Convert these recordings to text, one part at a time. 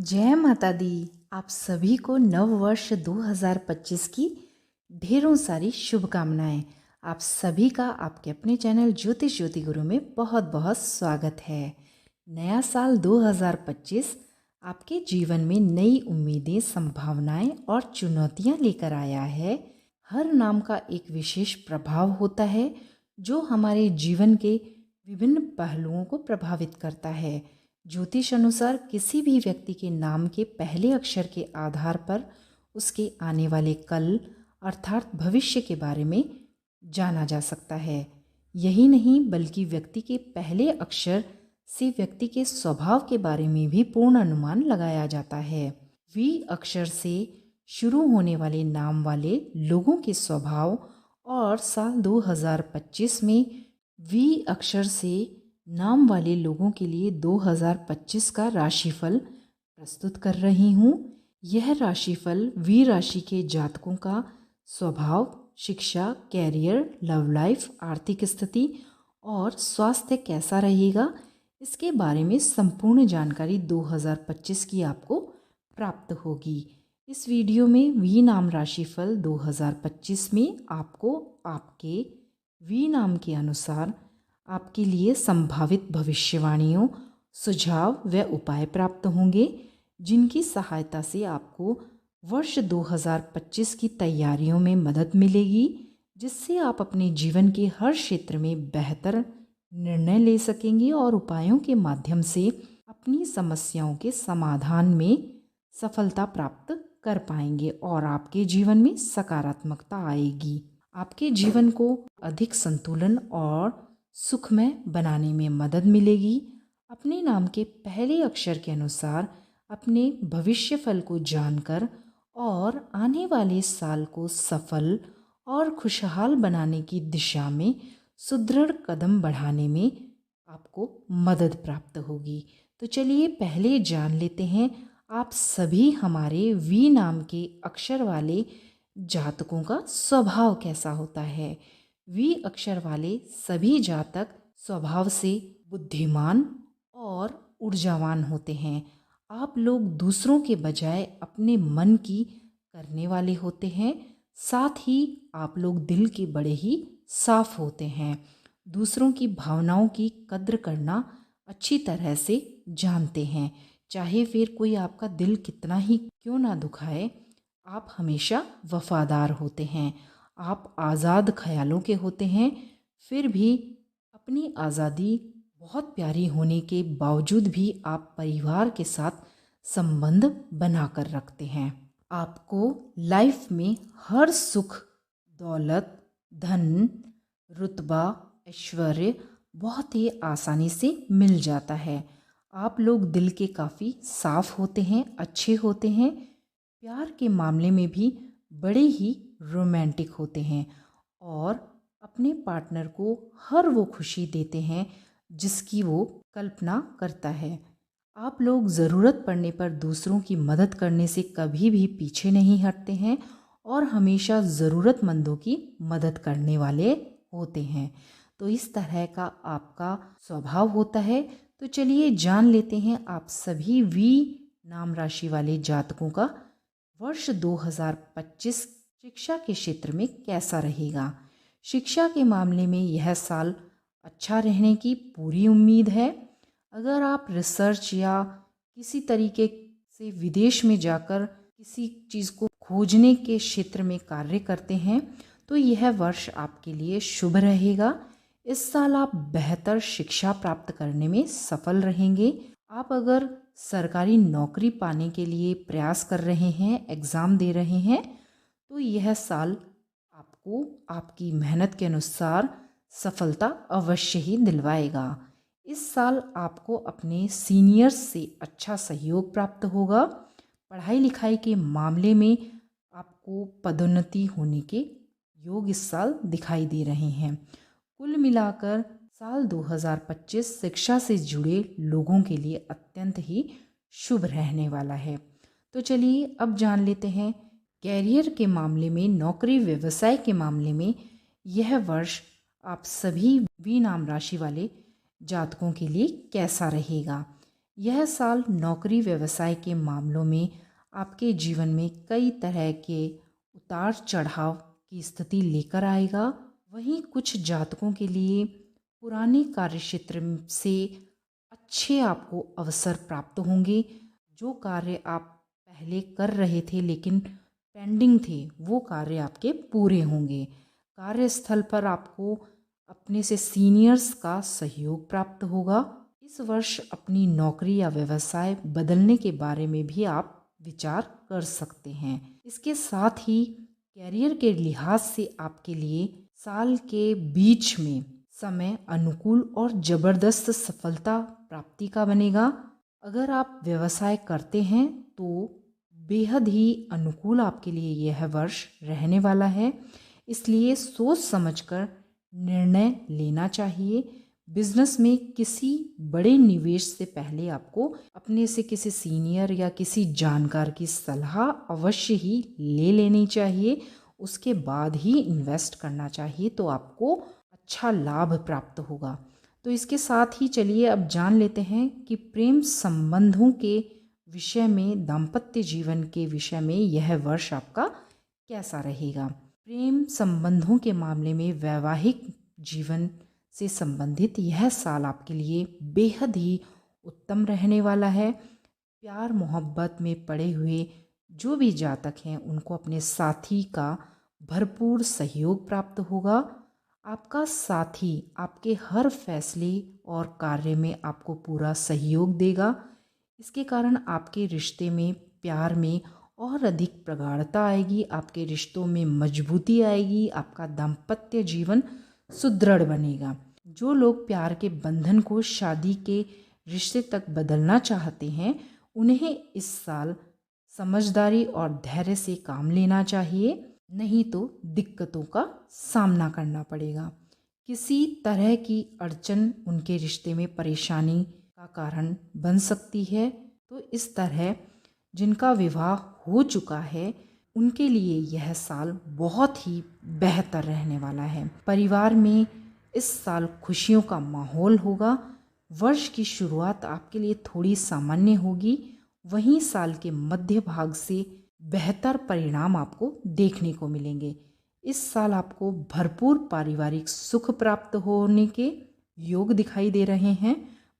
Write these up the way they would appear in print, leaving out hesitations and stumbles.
जय माता दी। आप सभी को नव वर्ष 2025 की ढेरों सारी शुभकामनाएं। आप सभी का आपके अपने चैनल ज्योतिष ज्योति गुरु में बहुत बहुत स्वागत है। नया साल 2025 आपके जीवन में नई उम्मीदें, संभावनाएं और चुनौतियां लेकर आया है। हर नाम का एक विशेष प्रभाव होता है जो हमारे जीवन के विभिन्न पहलुओं को प्रभावित करता है। ज्योतिष अनुसार किसी भी व्यक्ति के नाम के पहले अक्षर के आधार पर उसके आने वाले कल अर्थात भविष्य के बारे में जाना जा सकता है। यही नहीं बल्कि व्यक्ति के पहले अक्षर से व्यक्ति के स्वभाव के बारे में भी पूर्ण अनुमान लगाया जाता है। वी अक्षर से शुरू होने वाले नाम वाले लोगों के स्वभाव और साल 2025 में वी अक्षर से नाम वाले लोगों के लिए 2025 का राशिफल प्रस्तुत कर रही हूँ। यह राशिफल वी राशि के जातकों का स्वभाव, शिक्षा, कैरियर, लव लाइफ, आर्थिक स्थिति और स्वास्थ्य कैसा रहेगा, इसके बारे में संपूर्ण जानकारी 2025 की आपको प्राप्त होगी। इस वीडियो में वी नाम राशिफल 2025 में आपको आपके वी नाम के अनुसार आपके लिए संभावित भविष्यवाणियों, सुझाव व उपाय प्राप्त होंगे जिनकी सहायता से आपको वर्ष 2025 की तैयारियों में मदद मिलेगी, जिससे आप अपने जीवन के हर क्षेत्र में बेहतर निर्णय ले सकेंगे और उपायों के माध्यम से अपनी समस्याओं के समाधान में सफलता प्राप्त कर पाएंगे और आपके जीवन में सकारात्मकता आएगी। आपके जीवन को अधिक संतुलन और सुखमय बनाने में मदद मिलेगी। अपने नाम के पहले अक्षर के अनुसार अपने भविष्य फल को जानकर और आने वाले साल को सफल और खुशहाल बनाने की दिशा में सुदृढ़ कदम बढ़ाने में आपको मदद प्राप्त होगी। तो चलिए पहले जान लेते हैं आप सभी हमारे वी नाम के अक्षर वाले जातकों का स्वभाव कैसा होता है। वी अक्षर वाले सभी जातक स्वभाव से बुद्धिमान और ऊर्जावान होते हैं। आप लोग दूसरों के बजाय अपने मन की करने वाले होते हैं। साथ ही आप लोग दिल के बड़े ही साफ होते हैं। दूसरों की भावनाओं की कद्र करना अच्छी तरह से जानते हैं। चाहे फिर कोई आपका दिल कितना ही क्यों ना दुखाए, आप हमेशा वफादार होते हैं। आप आज़ाद ख्यालों के होते हैं, फिर भी अपनी आज़ादी बहुत प्यारी होने के बावजूद भी आप परिवार के साथ संबंध बनाकर रखते हैं। आपको लाइफ में हर सुख, दौलत, धन, रुतबा, ऐश्वर्य बहुत ही आसानी से मिल जाता है। आप लोग दिल के काफ़ी साफ होते हैं, अच्छे होते हैं। प्यार के मामले में भी बड़े ही रोमांटिक होते हैं और अपने पार्टनर को हर वो खुशी देते हैं जिसकी वो कल्पना करता है। आप लोग ज़रूरत पड़ने पर दूसरों की मदद करने से कभी भी पीछे नहीं हटते हैं और हमेशा ज़रूरतमंदों की मदद करने वाले होते हैं। तो इस तरह का आपका स्वभाव होता है। तो चलिए जान लेते हैं आप सभी वी नाम राशि वाले जातकों का वर्ष 2025 शिक्षा के क्षेत्र में कैसा रहेगा। शिक्षा के मामले में यह साल अच्छा रहने की पूरी उम्मीद है। अगर आप रिसर्च या किसी तरीके से विदेश में जाकर किसी चीज़ को खोजने के क्षेत्र में कार्य करते हैं तो यह वर्ष आपके लिए शुभ रहेगा। इस साल आप बेहतर शिक्षा प्राप्त करने में सफल रहेंगे। आप अगर सरकारी नौकरी पाने के लिए प्रयास कर रहे हैं, एग्ज़ाम दे रहे हैं, तो यह साल आपको आपकी मेहनत के अनुसार सफलता अवश्य ही दिलवाएगा। इस साल आपको अपने सीनियर्स से अच्छा सहयोग प्राप्त होगा। पढ़ाई लिखाई के मामले में आपको पदोन्नति होने के योग इस साल दिखाई दे रहे हैं। कुल मिलाकर साल 2025 शिक्षा से जुड़े लोगों के लिए अत्यंत ही शुभ रहने वाला है। तो चलिए अब जान लेते हैं कैरियर के मामले में, नौकरी व्यवसाय के मामले में यह वर्ष आप सभी वी नाम राशि वाले जातकों के लिए कैसा रहेगा। यह साल नौकरी व्यवसाय के मामलों में आपके जीवन में कई तरह के उतार चढ़ाव की स्थिति लेकर आएगा। वहीं कुछ जातकों के लिए पुराने कार्यक्षेत्र से अच्छे आपको अवसर प्राप्त होंगे। जो कार्य आप पहले कर रहे थे लेकिन पेंडिंग थे, वो कार्य आपके पूरे होंगे। कार्यस्थल पर आपको अपने से सीनियर्स का सहयोग प्राप्त होगा। इस वर्ष अपनी नौकरी या व्यवसाय बदलने के बारे में भी आप विचार कर सकते हैं। इसके साथ ही कैरियर के लिहाज से आपके लिए साल के बीच में समय अनुकूल और जबरदस्त सफलता प्राप्ति का बनेगा। अगर आप व्यवसाय करते हैं तो बेहद ही अनुकूल आपके लिए यह वर्ष रहने वाला है, इसलिए सोच समझकर निर्णय लेना चाहिए। बिजनेस में किसी बड़े निवेश से पहले आपको अपने से किसी सीनियर या किसी जानकार की सलाह अवश्य ही ले लेनी चाहिए। उसके बाद ही इन्वेस्ट करना चाहिए, तो आपको अच्छा लाभ प्राप्त होगा। तो इसके साथ ही चलिए अब जान लेते हैं कि प्रेम संबंधों के विषय में, दाम्पत्य जीवन के विषय में यह वर्ष आपका कैसा रहेगा। प्रेम संबंधों के मामले में वैवाहिक जीवन से संबंधित यह साल आपके लिए बेहद ही उत्तम रहने वाला है। प्यार मोहब्बत में पड़े हुए जो भी जातक हैं उनको अपने साथी का भरपूर सहयोग प्राप्त होगा। आपका साथी आपके हर फैसले और कार्य में आपको पूरा सहयोग देगा। इसके कारण आपके रिश्ते में, प्यार में और अधिक प्रगाढ़ता आएगी, आपके रिश्तों में मजबूती आएगी, आपका दाम्पत्य जीवन सुदृढ़ बनेगा। जो लोग प्यार के बंधन को शादी के रिश्ते तक बदलना चाहते हैं, उन्हें इस साल समझदारी और धैर्य से काम लेना चाहिए, नहीं तो दिक्कतों का सामना करना पड़ेगा। किसी तरह की अड़चन उनके रिश्ते में परेशानी का कारण बन सकती है। तो इस तरह जिनका विवाह हो चुका है उनके लिए यह साल बहुत ही बेहतर रहने वाला है। परिवार में इस साल खुशियों का माहौल होगा। वर्ष की शुरुआत आपके लिए थोड़ी सामान्य होगी, वहीं साल के मध्य भाग से बेहतर परिणाम आपको देखने को मिलेंगे। इस साल आपको भरपूर पारिवारिक सुख प्राप्त होने के योग दिखाई दे रहे हैं।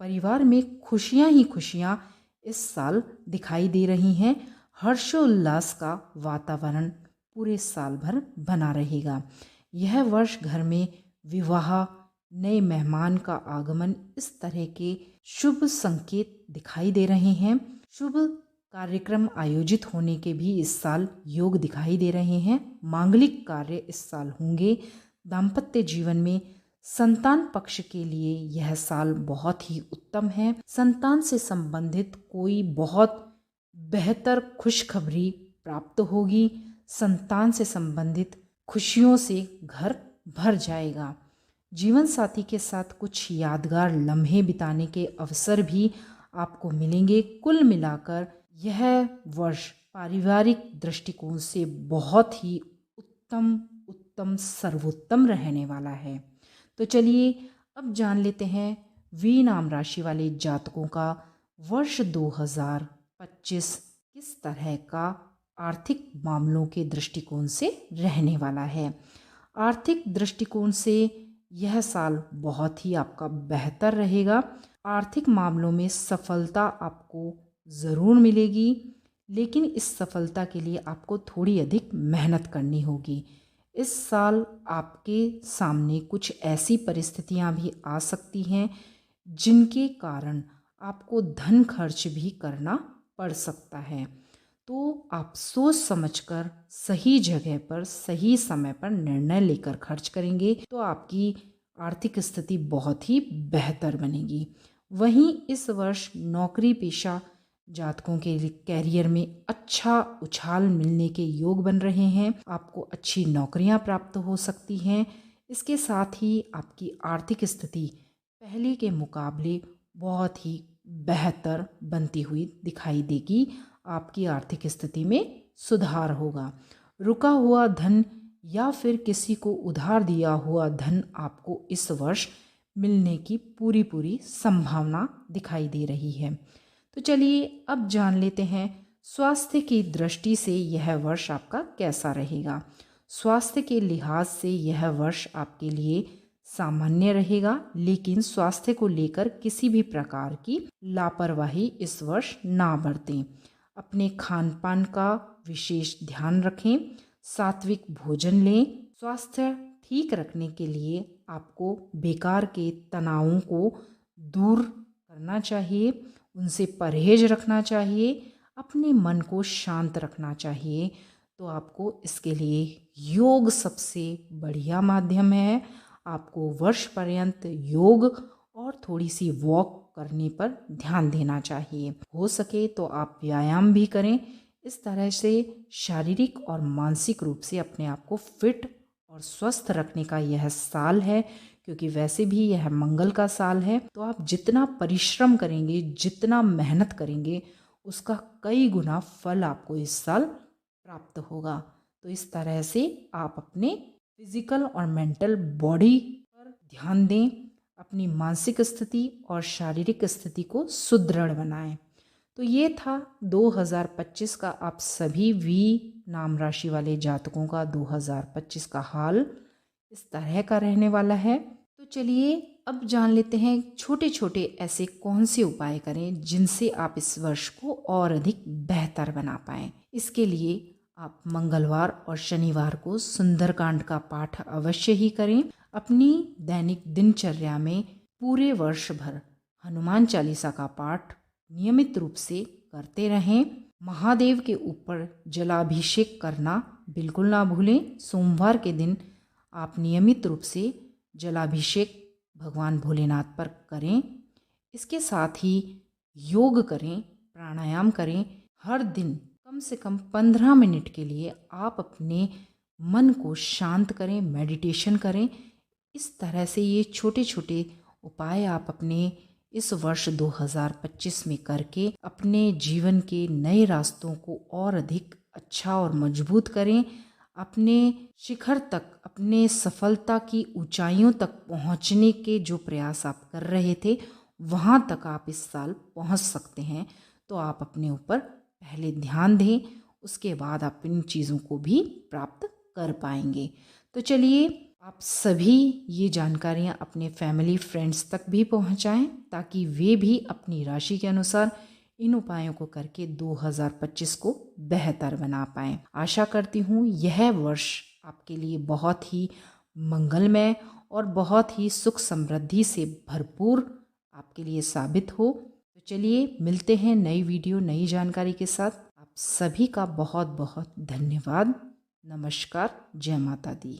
परिवार में खुशियां ही खुशियां इस साल दिखाई दे रही हैं। हर्षोल्लास का वातावरण पूरे साल भर बना रहेगा। यह वर्ष घर में विवाह, नए मेहमान का आगमन, इस तरह के शुभ संकेत दिखाई दे रहे हैं। शुभ कार्यक्रम आयोजित होने के भी इस साल योग दिखाई दे रहे हैं। मांगलिक कार्य इस साल होंगे। दाम्पत्य जीवन में संतान पक्ष के लिए यह साल बहुत ही उत्तम है। संतान से संबंधित कोई बहुत बेहतर खुशखबरी प्राप्त होगी। संतान से संबंधित खुशियों से घर भर जाएगा। जीवन साथी के साथ कुछ यादगार लम्हे बिताने के अवसर भी आपको मिलेंगे। कुल मिलाकर यह वर्ष पारिवारिक दृष्टिकोण से बहुत ही उत्तम सर्वोत्तम रहने वाला है। तो चलिए अब जान लेते हैं वी नाम राशि वाले जातकों का वर्ष 2025 किस तरह का आर्थिक मामलों के दृष्टिकोण से रहने वाला है। आर्थिक दृष्टिकोण से यह साल बहुत ही आपका बेहतर रहेगा। आर्थिक मामलों में सफलता आपको ज़रूर मिलेगी, लेकिन इस सफलता के लिए आपको थोड़ी अधिक मेहनत करनी होगी। इस साल आपके सामने कुछ ऐसी परिस्थितियां भी आ सकती हैं जिनके कारण आपको धन खर्च भी करना पड़ सकता है। तो आप सोच समझकर सही जगह पर सही समय पर निर्णय लेकर खर्च करेंगे तो आपकी आर्थिक स्थिति बहुत ही बेहतर बनेगी। वहीं इस वर्ष नौकरी पेशा जातकों के कैरियर में अच्छा उछाल मिलने के योग बन रहे हैं। आपको अच्छी नौकरियां प्राप्त हो सकती हैं। इसके साथ ही आपकी आर्थिक स्थिति पहले के मुकाबले बहुत ही बेहतर बनती हुई दिखाई देगी। आपकी आर्थिक स्थिति में सुधार होगा। रुका हुआ धन या फिर किसी को उधार दिया हुआ धन आपको इस वर्ष मिलने की पूरी पूरी संभावना दिखाई दे रही है। तो चलिए अब जान लेते हैं स्वास्थ्य की दृष्टि से यह वर्ष आपका कैसा रहेगा। स्वास्थ्य के लिहाज से यह वर्ष आपके लिए सामान्य रहेगा, लेकिन स्वास्थ्य को लेकर किसी भी प्रकार की लापरवाही इस वर्ष ना बरतें। अपने खान पान का विशेष ध्यान रखें, सात्विक भोजन लें। स्वास्थ्य ठीक रखने के लिए आपको बेकार के तनावों को दूर करना चाहिए, उनसे परहेज रखना चाहिए, अपने मन को शांत रखना चाहिए। तो आपको इसके लिए योग सबसे बढ़िया माध्यम है। आपको वर्ष पर्यंत योग और थोड़ी सी वॉक करने पर ध्यान देना चाहिए। हो सके तो आप व्यायाम भी करें। इस तरह से शारीरिक और मानसिक रूप से अपने आप को फिट और स्वस्थ रखने का यह साल है, क्योंकि वैसे भी यह मंगल का साल है। तो आप जितना परिश्रम करेंगे, जितना मेहनत करेंगे, उसका कई गुना फल आपको इस साल प्राप्त होगा। तो इस तरह से आप अपने फिजिकल और मेंटल बॉडी पर ध्यान दें, अपनी मानसिक स्थिति और शारीरिक स्थिति को सुदृढ़ बनाएं। तो ये था 2025 का आप सभी वी नाम राशि वाले जातकों का 2025 का हाल इस तरह का रहने वाला है। तो चलिए अब जान लेते हैं छोटे छोटे ऐसे कौन से उपाय करें जिनसे आप इस वर्ष को और अधिक बेहतर बना पाएं। इसके लिए आप मंगलवार और शनिवार को सुंदरकांड का पाठ अवश्य ही करें। अपनी दैनिक दिनचर्या में पूरे वर्ष भर हनुमान चालीसा का पाठ नियमित रूप से करते रहें। महादेव के ऊपर जलाभिषेक करना बिल्कुल ना भूलें। सोमवार के दिन आप नियमित रूप से जलाभिषेक भगवान भोलेनाथ पर करें। इसके साथ ही योग करें, प्राणायाम करें। हर दिन कम से कम 15 मिनट के लिए आप अपने मन को शांत करें, मेडिटेशन करें। इस तरह से ये छोटे छोटे उपाय आप अपने इस वर्ष 2025 में करके अपने जीवन के नए रास्तों को और अधिक अच्छा और मजबूत करें। अपने शिखर तक, अपने सफलता की ऊंचाइयों तक पहुंचने के जो प्रयास आप कर रहे थे, वहां तक आप इस साल पहुंच सकते हैं। तो आप अपने ऊपर पहले ध्यान दें, उसके बाद आप इन चीज़ों को भी प्राप्त कर पाएंगे। तो चलिए आप सभी ये जानकारियाँ अपने फैमिली फ्रेंड्स तक भी पहुँचाएं, ताकि वे भी अपनी राशि के अनुसार इन उपायों को करके 2025 को बेहतर बना पाएं। आशा करती हूँ यह वर्ष आपके लिए बहुत ही मंगलमय और बहुत ही सुख समृद्धि से भरपूर आपके लिए साबित हो। तो चलिए मिलते हैं नई वीडियो, नई जानकारी के साथ। आप सभी का बहुत बहुत धन्यवाद। नमस्कार। जय माता दी।